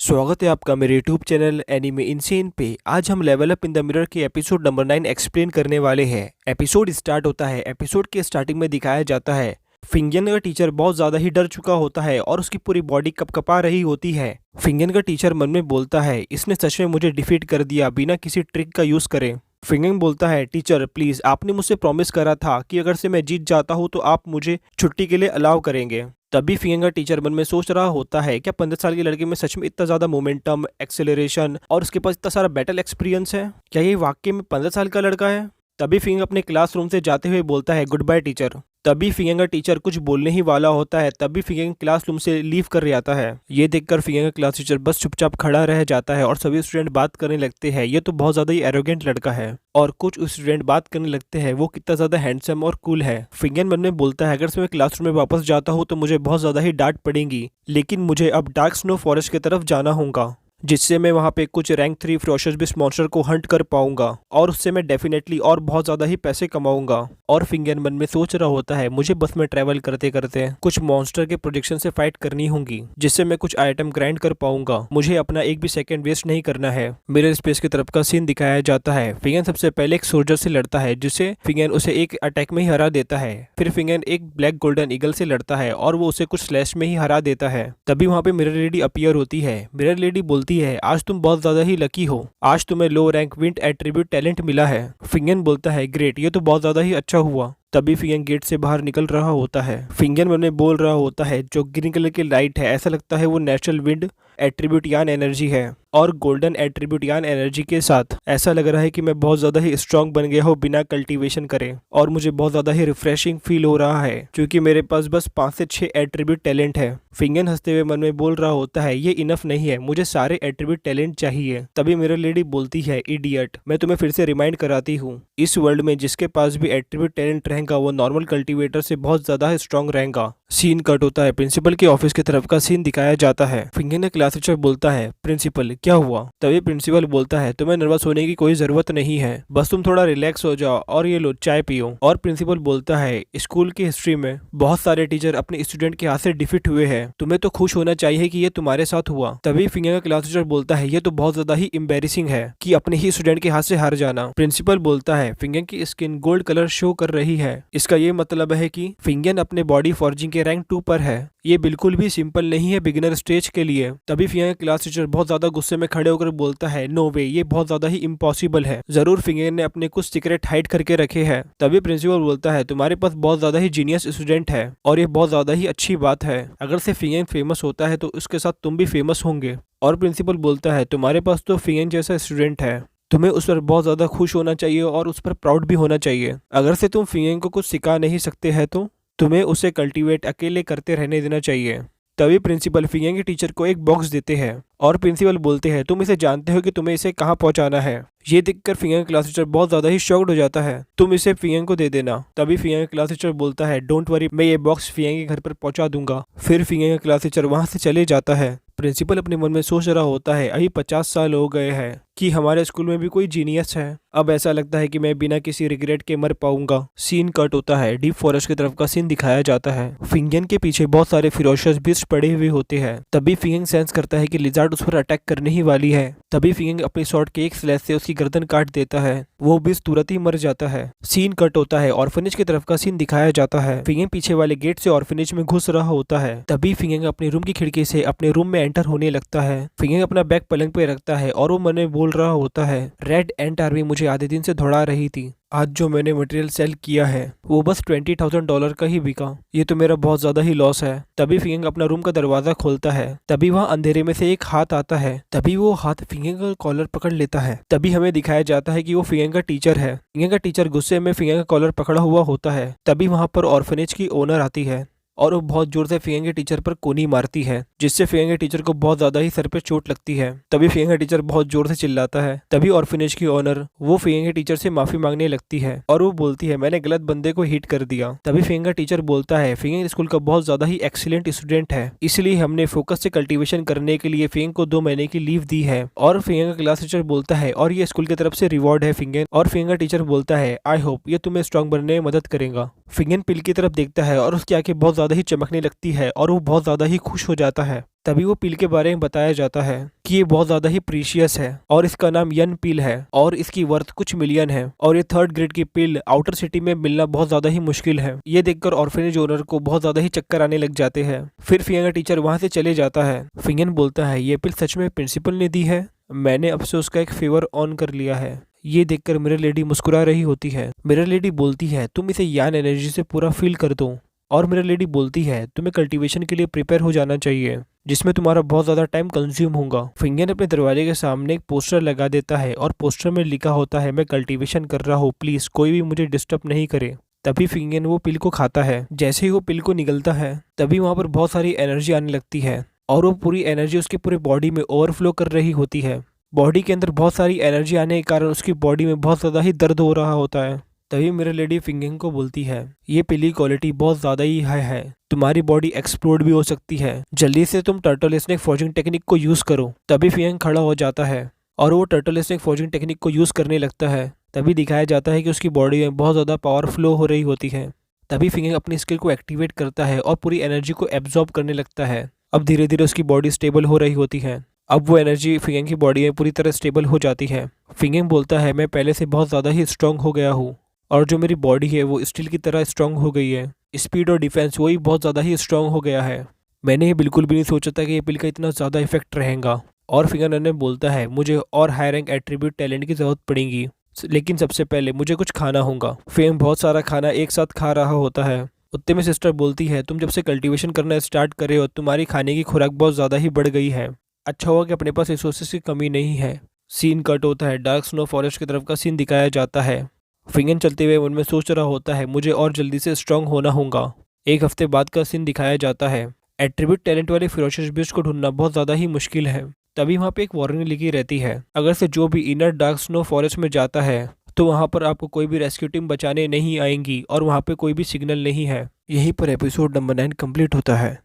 स्वागत है आपका मेरे यूट्यूब चैनल एनीमे इनसेन पे। आज हम level up in the mirror के एपिसोड नंबर 9 एक्सप्लेन करने वाले हैं। एपिसोड स्टार्ट होता है। एपिसोड के स्टार्टिंग में दिखाया जाता है फिंगन का टीचर बहुत ज्यादा ही डर चुका होता है और उसकी पूरी बॉडी कपकपा रही होती है। फिंगन का टीचर मन में बोलता है, इसने सच में मुझे डिफीट कर दिया बिना किसी ट्रिक का यूज करे। फिंगन बोलता है, टीचर प्लीज, आपने मुझसे प्रॉमिस करा था कि अगर से मैं जीत जाता हूँ तो आप मुझे छुट्टी के लिए अलाउ करेंगे। तभी फिंगन का टीचर मन में सोच रहा होता है, क्या 15 साल के लड़के में सच में इतना ज्यादा मोमेंटम, एक्सेलरेशन और उसके पास इतना सारा बैटल एक्सपीरियंस है? क्या ये वाकई में 15 साल का लड़का है? तभी फिंगन अपने क्लासरूम से जाते हुए बोलता है, गुड बाय टीचर। तभी फिंगन का टीचर कुछ बोलने ही वाला होता है, तभी फिंगन क्लासरूम से लीव कर जाता है। ये देखकर फिंगन का क्लास टीचर बस चुपचाप खड़ा रह जाता है और सभी स्टूडेंट बात करने लगते हैं, ये तो बहुत ज्यादा ही एरोगेंट लड़का है। और कुछ स्टूडेंट बात करने लगते हैं, वो कितना ज्यादा हैंडसम और कूल है। फिंगन मन में बोलता है, अगर से मैं क्लासरूम में वापस जाता हूँ तो मुझे बहुत ज्यादा ही डांट पड़ेगी, लेकिन मुझे अब डार्क स्नो फॉरेस्ट की तरफ जाना होगा, जिससे मैं वहां पे कुछ रैंक 3 फ्रोशस बिस्ट मॉन्स्टर को हंट कर पाऊंगा और उससे मैं डेफिनेटली और बहुत ज्यादा ही पैसे कमाऊंगा। और फिंगन मन में सोच रहा होता है, मुझे बस में ट्रेवल करते करते कुछ मॉन्स्टर के प्रोजेक्शन से फाइट करनी होगी, जिससे मैं कुछ आइटम ग्राइंड कर पाऊंगा। मुझे अपना एक भी सेकंड वेस्ट नहीं करना है। मिरर स्पेस की तरफ का सीन दिखाया जाता है। फिंगन सबसे पहले एक सोल्जर से लड़ता है, जिससे फिंगन उसे एक अटैक में ही हरा देता है। फिर फिंगन एक ब्लैक गोल्डन ईगल से लड़ता है और वो उसे कुछ स्लैश में ही हरा देता है। तभी वहां पे मिरर लेडी अपीयर होती है। मिरर लेडी बोलती है, आज तुम बहुत ज्यादा ही लकी हो, आज तुम्हें लो रैंक विंड एट्रीब्यूट टैलेंट मिला है। फिंगन बोलता है, ग्रेट, ये तो बहुत ज्यादा ही अच्छा हुआ। तभी फिंगन गेट से बाहर निकल रहा होता है। फिंगन मन में बोल रहा होता है, जो ग्रीन कलर की लाइट है, ऐसा लगता है वो नेचुरल विंड एट्रीब्यूट यान एनर्जी है, और गोल्डन एट्रीब्यूट यान एनर्जी के साथ ऐसा लग रहा है कि मैं बहुत ज्यादा ही स्ट्रांग बन गया हूँ बिना कल्टीवेशन करे, और मुझे बहुत ज्यादा ही रिफ्रेशिंग फील हो रहा है क्योंकि मेरे पास बस 5 से 6 एट्रीब्यूट टैलेंट है। फिंगन हंसते हुए मन में बोल रहा होता है, ये इनफ नहीं है, मुझे सारे एट्रीब्यूट टैलेंट चाहिए। तभी मिरर लेडी बोलती है, इडियट, मैं तुम्हें फिर से रिमाइंड कराती हूँ, इस वर्ल्ड में जिसके पास भी एट्रीब्यूट टैलेंट रहेगा वो नॉर्मल कल्टीवेटर से बहुत ज्यादा स्ट्रांग रहेगा। सीन कट होता है। प्रिंसिपल के ऑफिस की तरफ का सीन दिखाया जाता है। फिंगन ने क्लास टीचर बोलता है, प्रिंसिपल क्या हुआ? तभी प्रिंसिपल बोलता है, तुम्हें नर्वस होने की कोई जरूरत नहीं है, बस तुम थोड़ा रिलैक्स हो जाओ और ये लो चाय पियो। और प्रिंसिपल बोलता है, स्कूल की हिस्ट्री में बहुत सारे टीचर अपने स्टूडेंट के हाथ से डिफीट हुए हैं, तुम्हें तो खुश होना चाहिए कि ये तुम्हारे साथ हुआ। तभी फिंगन का क्लास टीचर बोलता है, ये तो बहुत ज्यादा ही एम्बैरेसिंग है कि अपने ही स्टूडेंट के हाथ से हार जाना। प्रिंसिपल बोलता है, फिंगन की स्किन गोल्ड कलर शो कर रही है, इसका ये मतलब है कि फिंगन अपने बॉडी फॉर्जिंग के रैंक 2 पर है। ये बिल्कुल भी सिंपल नहीं है बिगिनर स्टेज के लिए। तभी फिंगन क्लास टीचर बहुत ज्यादा गुस्से में खड़े होकर बोलता है, नो वे, ये बहुत ज्यादा ही इम्पॉसिबल है, जरूर फिंगन ने अपने कुछ सीक्रेट हाइड करके रखे हैं। तभी प्रिंसिपल बोलता है, तुम्हारे पास बहुत ज्यादा ही जीनियस स्टूडेंट है और ये बहुत ज्यादा ही अच्छी बात है, अगर से फिंगन फेमस होता है तो उसके साथ तुम भी फेमस होंगे। और प्रिंसिपल बोलता है, तुम्हारे पास तो फिंगन जैसा स्टूडेंट है, तुम्हें उस पर बहुत ज्यादा खुश होना चाहिए और उस पर प्राउड भी होना चाहिए। अगर से तुम फिंगन को कुछ सिखा नहीं सकते हैं तो तुम्हें उसे कल्टीवेट अकेले करते रहने देना चाहिए। तभी प्रिंसिपल फिंगन के टीचर को एक बॉक्स देते हैं और प्रिंसिपल बोलते हैं, तुम इसे जानते हो कि तुम्हें इसे कहाँ पहुंचाना है? ये देखकर फिंगन क्लास टीचर बहुत ज्यादा ही शॉक्ड हो जाता है, तुम इसे फिंगन को दे देना। तभी फिंगन क्लास टीचर बोलता है, डोंट वरी, मैं ये बॉक्स फिंगन के घर पर पहुंचा दूंगा। फिर फिंगन क्लास टीचर वहां से चले जाता है। प्रिंसिपल अपने मन में सोच रहा होता है, अभी 50 साल हो गए हैं कि हमारे स्कूल में भी कोई जीनियस है, अब ऐसा लगता है कि मैं बिना किसी रिग्रेट के मर पाऊंगा। सीन कट होता है। डीप फॉरेस्ट की तरफ का सीन दिखाया जाता है। फिंगन के पीछे बहुत सारे फिरोशियस बीस्ट पड़े हुए होते हैं। तभी फिंगन सेंस करता है कि लिजार्ड उस पर अटैक करने ही वाली है। तभी फिंगन अपनी शॉर्ट के एक स्लैश से उसकी गर्दन काट देता है, वो बीस्ट तुरंत ही मर जाता है। सीन कट होता है। ऑर्फनेज की तरफ का सीन दिखाया जाता है। फिंगन पीछे वाले गेट से ऑर्फनेज में घुस रहा होता है। तभी फिंगन अपने रूम की खिड़की से अपने रूम में एंटर होने लगता है। फिंगन अपना बैग पलंग पे रखता है और वो मन में बोल रहा होता है, रेड एंट आर्मी मुझे आधे दिन से दौड़ा रही थी, आज जो मैंने मटेरियल सेल किया है वो बस $20,000 का ही बिका, ये तो मेरा बहुत ज्यादा ही लॉस है। तभी फिंगन अपना रूम का दरवाजा खोलता है। तभी वहाँ अंधेरे में से एक हाथ आता है। तभी वो हाथ फिंगन का कॉलर पकड़ लेता है। तभी हमें दिखाया जाता है कि वो फिंगन का टीचर है। फिंगन का टीचर गुस्से में फिंगन का कॉलर पकड़ा हुआ होता है। तभी वहाँ पर ऑर्फनेज की ओनर आती है और वो बहुत जोर से फिंगन के टीचर पर कोनी मारती है, जिससे फिंगन के टीचर को बहुत ज्यादा ही सर पे चोट लगती है। तभी फिंगन का टीचर बहुत जोर से चिल्लाता है। तभी ऑर्फनेज की ओनर वो फिंगन के टीचर से माफी मांगने लगती है और वो बोलती है, मैंने गलत बंदे को हिट कर दिया। तभी फिंगन का टीचर बोलता है, फिंगन स्कूल का बहुत ज्यादा ही एक्सीलेंट स्टूडेंट है, इसलिए हमने फोकस से कल्टीवेशन करने के लिए फिंगन को 2 महीने की लीव दी है। और फिंगन का क्लास टीचर बोलता है, और ये स्कूल की तरफ से रिवॉर्ड है फिंगन। और फिंगन का टीचर बोलता है, आई होप ये तुम्हें स्ट्रांग बनने में मदद करेगा। फिंगन पिल की तरफ देखता है और उसकी आंखें बहुत ज्यादा ज़्यादा ही चमकने लगती है और वो बहुत ज़्यादा ही खुश हो जाता है। तभी वो पिल के बारे में बताया जाता है कि ये बहुत ज़्यादा ही प्रीशियस है और इसका नाम यन पिल है और इसकी वर्थ कुछ मिलियन है और ये 3rd ग्रेड की पिल आउटर सिटी में मिलना बहुत ज़्यादा ही मुश्किल है। ये देखकर ऑर्फनेज ओनर को बहुत ज़्यादा ही चक्कर आने लग जाते हैं। फिर फिंगन का टीचर वहाँ से चले जाता है। फिंगन बोलता है ये पिल सच में प्रिंसिपल ने दी है, मैंने अब से उसका एक फेवर ऑन कर लिया है। ये देखकर मिरर लेडी मुस्कुरा रही होती है। मिरर लेडी बोलती है तुम इसे यान एनर्जी से पूरा फील कर दो और मिरर लेडी बोलती है तुम्हें कल्टीवेशन के लिए प्रिपेयर हो जाना चाहिए जिसमें तुम्हारा बहुत ज़्यादा टाइम कंज्यूम होगा। फिंगन अपने दरवाजे के सामने एक पोस्टर लगा देता है और पोस्टर में लिखा होता है मैं कल्टीवेशन कर रहा हूँ, प्लीज़ कोई भी मुझे डिस्टर्ब नहीं करे। तभी फिंगन वो पिल को खाता है। जैसे ही वो पिल को निगलता है तभी वहाँ पर बहुत सारी एनर्जी आने लगती है और वो पूरी एनर्जी उसके पूरे बॉडी में ओवरफ्लो कर रही होती है। बॉडी के अंदर बहुत सारी एनर्जी आने के कारण उसकी बॉडी में बहुत ज़्यादा ही दर्द हो रहा होता है। तभी मिरर लेडी फिंगन को बोलती है ये पिल की क्वालिटी बहुत ज़्यादा ही हाई है, तुम्हारी बॉडी एक्सप्लोड भी हो सकती है, जल्दी से तुम टर्टल स्नेक फॉर्जिंग टेक्निक को यूज़ करो। तभी फिंगन खड़ा हो जाता है और वो टर्टल स्नेक फॉर्जिंग टेक्निक को यूज़ करने लगता है। तभी दिखाया जाता है कि उसकी बॉडी में बहुत ज़्यादा पावर फ्लो हो रही होती है। तभी फिंगन अपनी स्किल को एक्टिवेट करता है और पूरी एनर्जी को एब्जॉर्ब करने लगता है। अब धीरे धीरे उसकी बॉडी स्टेबल हो रही होती है। अब वो एनर्जी फिंगन की बॉडी में पूरी तरह स्टेबल हो जाती है। फिंगन बोलता है मैं पहले से बहुत ज़्यादा ही स्ट्रांग हो गया हूँ और जो मेरी बॉडी है वो स्टील की तरह स्ट्रांग हो गई है। स्पीड और डिफेंस वही बहुत ज़्यादा ही स्ट्रांग हो गया है। मैंने ये बिल्कुल भी नहीं सोचा था कि ये पिल का इतना ज़्यादा इफेक्ट रहेगा। और फिंगन ने बोलता है मुझे और हाई रैंक एट्रीब्यूट टैलेंट की ज़रूरत पड़ेगी, लेकिन सबसे पहले मुझे कुछ खाना होगा। फिंगन बहुत सारा खाना एक साथ खा रहा होता है। उतने में सिस्टर बोलती है तुम जब से कल्टीवेशन करना स्टार्ट करे हो तुम्हारी खाने की खुराक बहुत ज़्यादा ही बढ़ गई है। अच्छा हुआ कि अपने पास रिसोर्सेज की कमी नहीं है। सीन कट होता है, डार्क स्नो फॉरेस्ट की तरफ का सीन दिखाया जाता है। फिंगन चलते हुए मन में सोच रहा होता है मुझे और जल्दी से स्ट्रांग होना होगा। एक हफ्ते बाद का सीन दिखाया जाता है। एट्रीब्यूट टैलेंट वाले फिरोशियस बीस्ट को ढूंढना बहुत ज़्यादा ही मुश्किल है। तभी वहाँ पे एक वार्निंग लिखी रहती है अगर से जो भी इनर डार्क स्नो फॉरेस्ट में जाता है तो वहाँ पर आपको कोई भी रेस्क्यू टीम बचाने नहीं आएंगी और वहाँ पे कोई भी सिग्नल नहीं है। यहीं पर एपिसोड नंबर 9 कंप्लीट होता है।